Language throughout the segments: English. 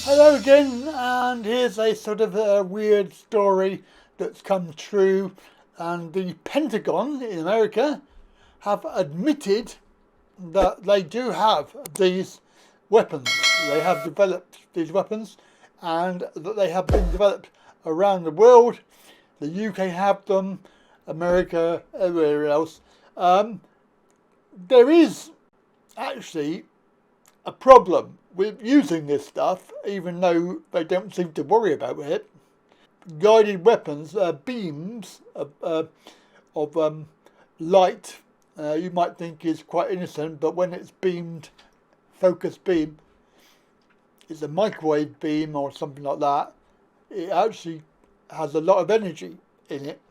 Hello again, and here's a sort of a weird story that's come true. And the Pentagon in America have admitted that they do have these weapons. They have developed these weapons, and that they have been developed around the world. The UK have them, America, everywhere else. There is actually a problem with using this stuff, even though they don't seem to worry about it. Guided weapons, beams of light, you might think is quite innocent, but when it's beamed, focus beam, it's a microwave beam or something like that, it actually has a lot of energy in it.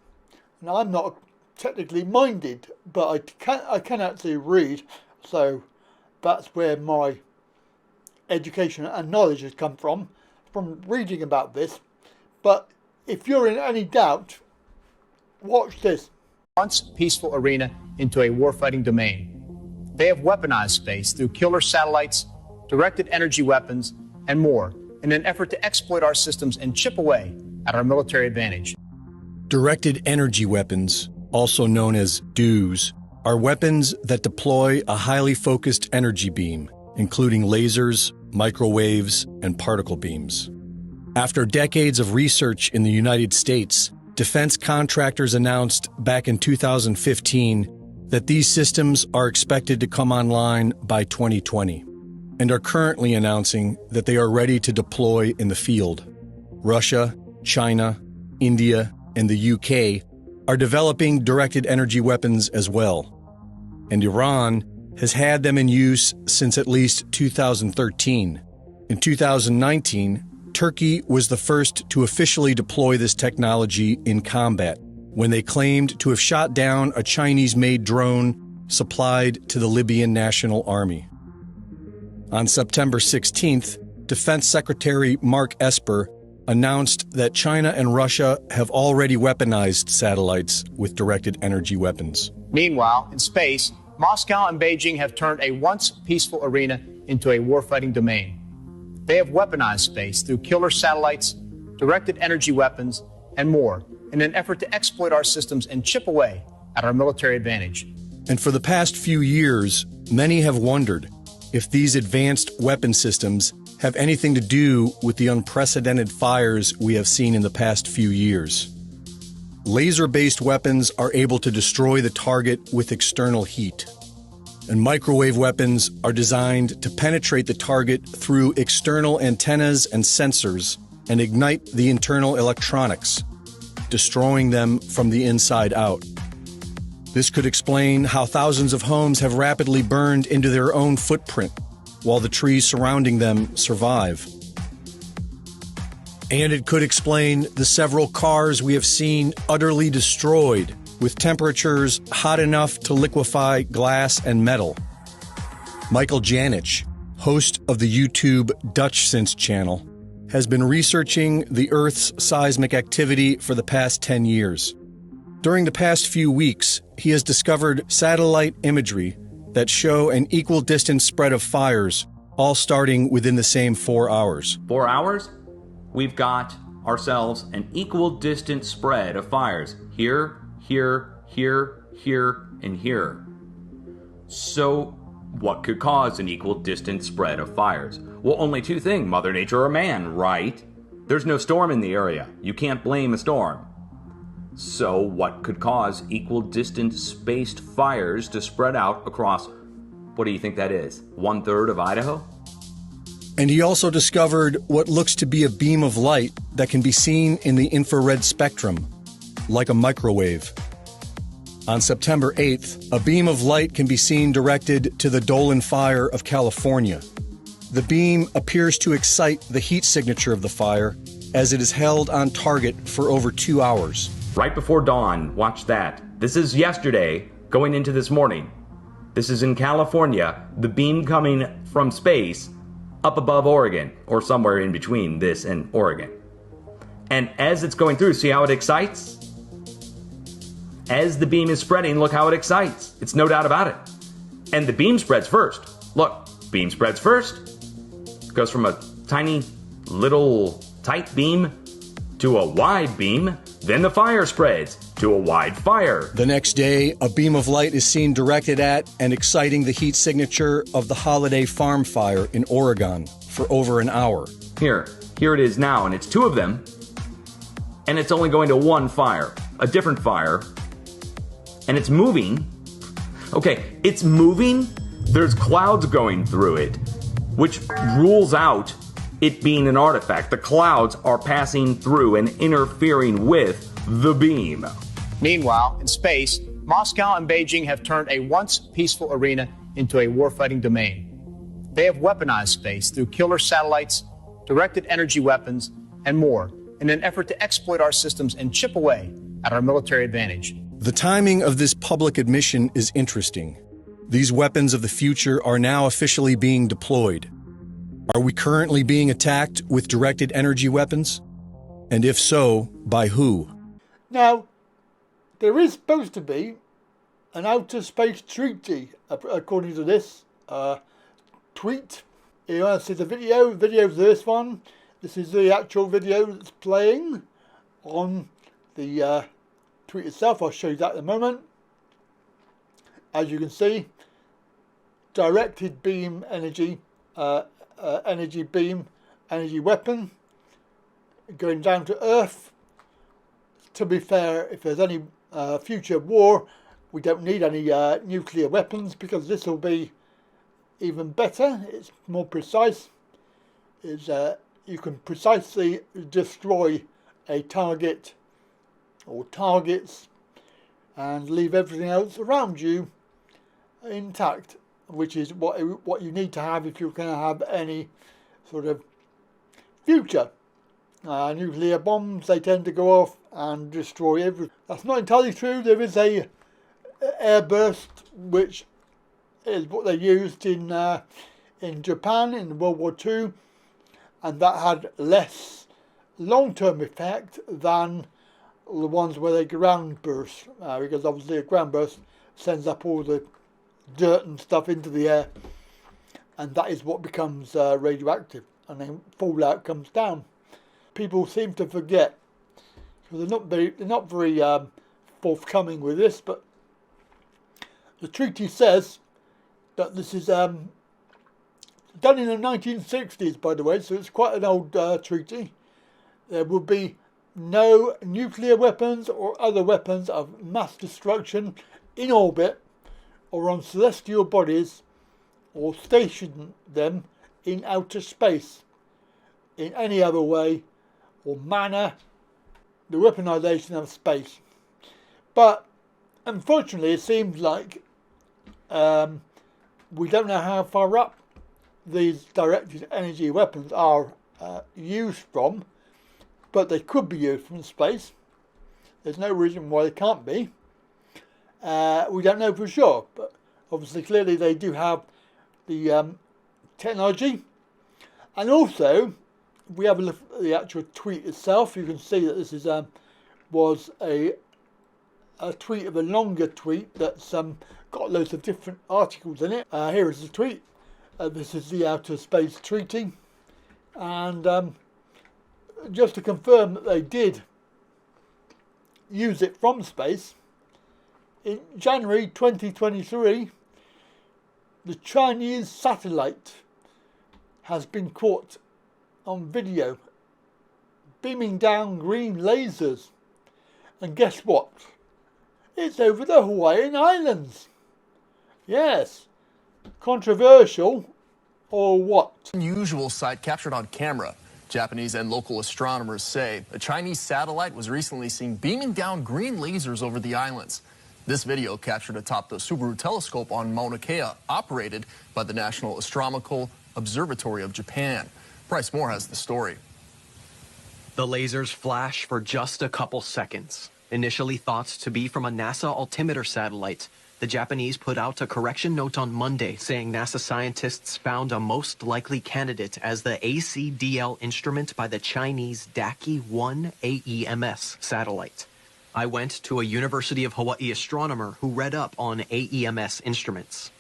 And I'm not technically minded, but I can actually read, so that's where my education and knowledge has come from reading about this. But if you're in any doubt, watch this. Once peaceful arena into a warfighting domain. They have weaponized space through killer satellites, directed energy weapons, and more in an effort to exploit our systems and chip away at our military advantage. Directed energy weapons, also known as DEWs, are weapons that deploy a highly focused energy beam, including lasers, microwaves, and particle beams. After decades of research in the United States, defense contractors announced back in 2015 that these systems are expected to come online by 2020, and are currently announcing that they are ready to deploy in the field. Russia, China, India, and the UK are developing directed energy weapons as well, and Iran has had them in use since at least 2013. In 2019, Turkey was the first to officially deploy this technology in combat, when they claimed to have shot down a Chinese-made drone supplied to the Libyan National Army. On September 16th, Defense Secretary Mark Esper announced that China and Russia have already weaponized satellites with directed energy weapons. Meanwhile, in space, Moscow and Beijing have turned a once peaceful arena into a warfighting domain. They have weaponized space through killer satellites, directed energy weapons, and more in an effort to exploit our systems and chip away at our military advantage. And for the past few years, many have wondered if these advanced weapon systems have anything to do with the unprecedented fires we have seen in the past few years. Laser-based weapons are able to destroy the target with external heat, and microwave weapons are designed to penetrate the target through external antennas and sensors and ignite the internal electronics, destroying them from the inside out. This could explain how thousands of homes have rapidly burned into their own footprint, while the trees surrounding them survive. And it could explain the several cars we have seen utterly destroyed, with temperatures hot enough to liquefy glass and metal. Michael Janich, host of the YouTube DutchSense channel, has been researching the Earth's seismic activity for the past 10 years. During the past few weeks, he has discovered satellite imagery that show an equal distance spread of fires, all starting within the same 4 hours. 4 hours? We've got ourselves an equal distance spread of fires. Here, here, here, here, and here. So, what could cause an equal distance spread of fires? Well, only two things, Mother Nature or man, right? There's no storm in the area. You can't blame a storm. So, what could cause equal distance spaced fires to spread out across, what do you think that is? 1/3 of Idaho? And he also discovered what looks to be a beam of light that can be seen in the infrared spectrum, like a microwave. On September 8th, a beam of light can be seen directed to the Dolan Fire of California. The beam appears to excite the heat signature of the fire as it is held on target for over 2 hours. Right before dawn, watch that. This is yesterday, going into this morning. This is in California, the beam coming from space up above Oregon, or somewhere in between this and Oregon. And as it's going through, see how it excites? As the beam is spreading, look how it excites. It's no doubt about it. And the beam spreads first. Look, beam spreads first. Goes from a tiny, little, tight beam to a wide beam. Then the fire spreads to a wide fire. The next day, a beam of light is seen directed at and exciting the heat signature of the holiday farm fire in Oregon for over an hour. Here it is now, and it's two of them, and it's only going to one fire, a different fire, and it's moving. Okay, it's moving. There's clouds going through it, which rules out it being an artifact. The clouds are passing through and interfering with the beam. Meanwhile, in space, Moscow and Beijing have turned a once peaceful arena into a warfighting domain. They have weaponized space through killer satellites, directed energy weapons, and more in an effort to exploit our systems and chip away at our military advantage. The timing of this public admission is interesting. These weapons of the future are now officially being deployed. Are we currently being attacked with directed energy weapons? And if so, by who? Now, there is supposed to be an outer space treaty, according to this tweet. You want to see the video? Video's this one. This is the actual video that's playing on the tweet itself. I'll show you that in a moment. As you can see, directed beam energy, energy beam, energy weapon going down to Earth. To be fair, if there's any future war, we don't need any nuclear weapons, because this will be even better. It's more precise. You can precisely destroy a target or targets and leave everything else around you intact, which is what you need to have if you're going to have any sort of future. Nuclear bombs, they tend to go off and destroy everything. That's not entirely true. There is a airburst, which is what they used in Japan in World War II, and that had less long-term effect than the ones where they ground burst, because obviously a ground burst sends up all the dirt and stuff into the air, and that is what becomes radioactive, and then fallout comes down. People seem to forget, because they're not very forthcoming with this, but the treaty says that this is done in the 1960s, by the way, so it's quite an old treaty. There will be no nuclear weapons or other weapons of mass destruction in orbit or on celestial bodies, or station them in outer space in any other way or manner, the weaponization of space. But unfortunately, it seems like we don't know how far up these directed energy weapons are used from, but they could be used from space. There's no reason why they can't be. We don't know for sure, but obviously clearly they do have the technology. And also, if we have a look at the actual tweet itself, you can see that this is was a tweet of a longer tweet that's got loads of different articles in it. Here is the tweet. This is the Outer Space Treaty, and just to confirm that they did use it from space, in January 2023, the Chinese satellite has been caught on video beaming down green lasers, and guess what? It's over the Hawaiian Islands. Yes, controversial or what? Unusual sight captured on camera. Japanese and local astronomers say a Chinese satellite was recently seen beaming down green lasers over the islands. This video captured atop the Subaru telescope on Mauna Kea, operated by the National Astronomical Observatory of Japan. Bryce Moore has the story. The lasers flash for just a couple seconds. Initially thought to be from a NASA altimeter satellite, the Japanese put out a correction note on Monday saying NASA scientists found a most likely candidate as the ACDL instrument by the Chinese Daki-1 AEMS satellite. I went to a University of Hawaii astronomer who read up on AEMS instruments.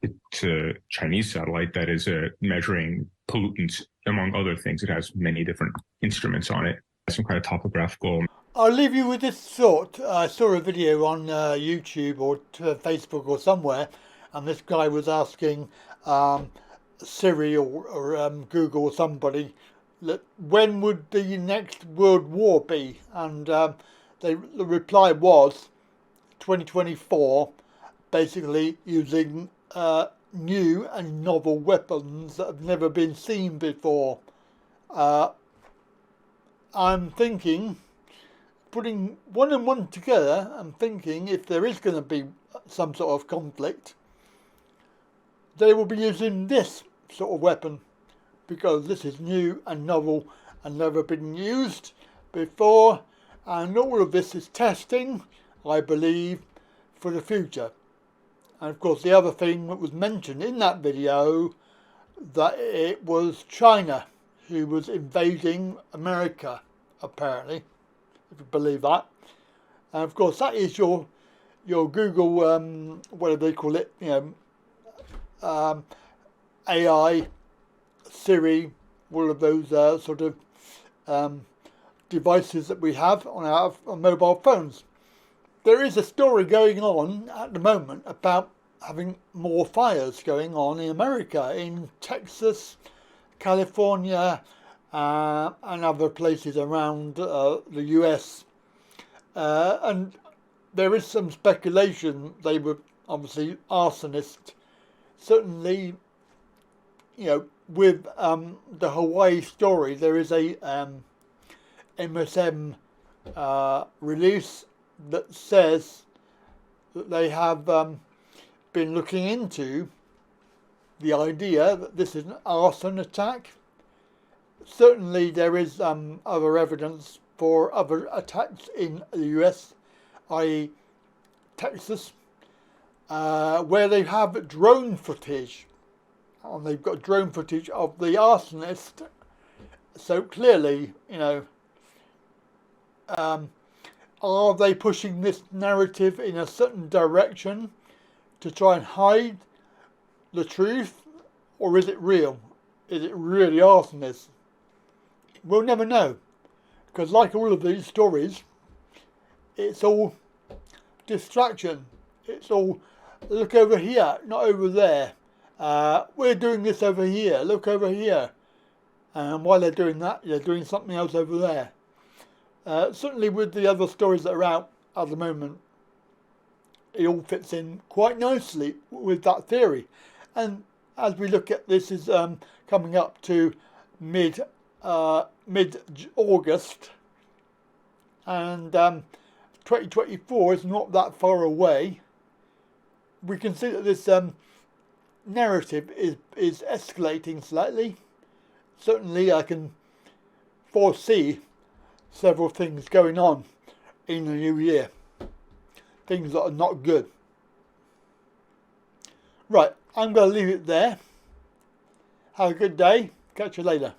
It's a Chinese satellite that is measuring pollutants, among other things. It has many different instruments on it, some kind of topographical. I'll leave you with this thought. I saw a video on YouTube or Facebook or somewhere, and this guy was asking Siri or Google or somebody, when would the next World War be? And the reply was 2024, basically using new and novel weapons that have never been seen before. I'm thinking, putting one and one together, I'm thinking if there is going to be some sort of conflict, they will be using this sort of weapon, because this is new and novel and never been used before, and all of this is testing, I believe, for the future. And of course the other thing that was mentioned in that video, that it was China who was invading America, apparently, if you believe that. And of course that is your Google, what do they call it, AI, Siri, all of those sort of devices that we have on our mobile phones. There is a story going on at the moment about having more fires going on in America, in Texas, California, and other places around the US. And there is some speculation they were obviously arsonists. Certainly, with the Hawaii story, there is a MSM release that says that they have been looking into the idea that this is an arson attack. Certainly there is other evidence for other attacks in the US, i.e. Texas, where they have drone footage, and they've got drone footage of the arsonist. So clearly, are they pushing this narrative in a certain direction to try and hide the truth, or is it real? Is it really arsonists? We'll never know, because like all of these stories, it's all distraction. It's all, look over here, not over there. We're doing this over here, look over here. And while they're doing that, they're doing something else over there. Certainly with the other stories that are out at the moment, it all fits in quite nicely with that theory. And as we look at this, is coming up to mid-August, and 2024 is not that far away. We can see that this narrative is escalating slightly. Certainly I can foresee several things going on in the new year. Things that are not good. Right, I'm going to leave it there. Have a good day. Catch you later.